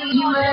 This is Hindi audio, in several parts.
चोरी में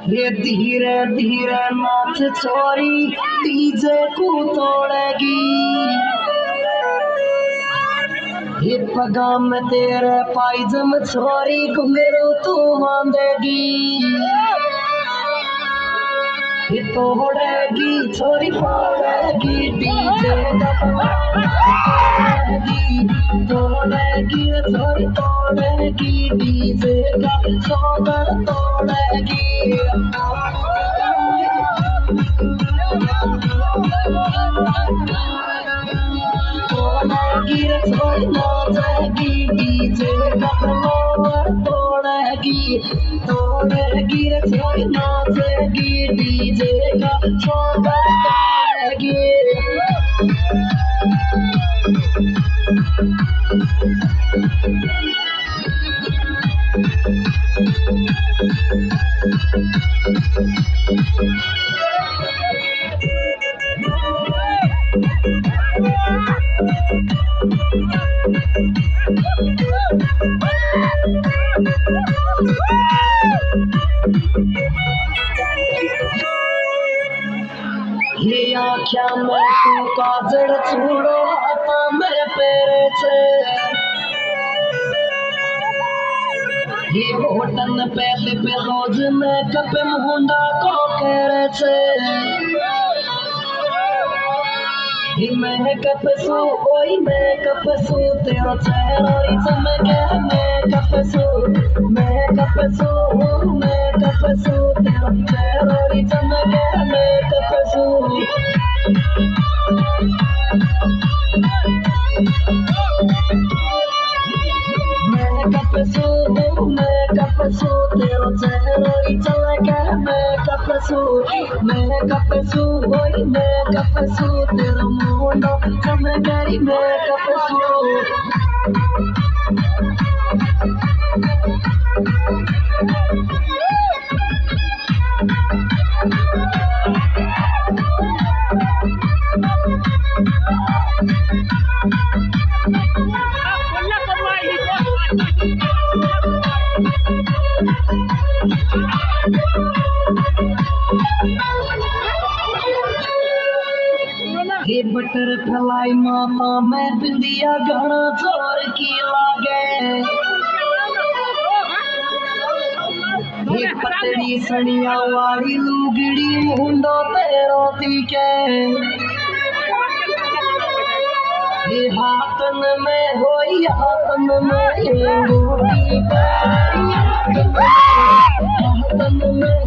ये धीरे धीरे नाच छोरी डीजे को तोड़ेगी। ये पगाम में तेरे पायजम छोरी घुंघरू तू बांधेगी। ये तोड़ेगी छोरी फोड़ेगी डीजे तोड़ेगी छोरी तोड़ेगी डीजे का सौगर तोड़ेगी। छोरी नाचेगी डीजे का फ्लोर तोड़ेगी तोड़ेगी छोरी नाचेगी डीजे का सौगर तोड़ेगी। ये आँख्या में तू काजल छूड़ो आता मेरे पैर से। ये होटन पहले पे रोज मेकअप मुंडा को करे से। ये मेकअप सू ओई मेकअप सू तेरा चेहरा ही चमके मेकअप सू मेकअप सू तेरा चेहरा ही चमके मेकअप सू। मेकअप सू तेरा चेहरा ही चमके मेकअप सू ओई मेकअप सू तेरा मुंडा चमके मेकअप सू। ये बटरफ्लाई माता में बिंदिया गाना जोर की लागे। ये पतली सनिया वाली लुगड़ी मुंडो तेरो दिखे। ये हाथन में होई हाथन में अंगूठी हाथन में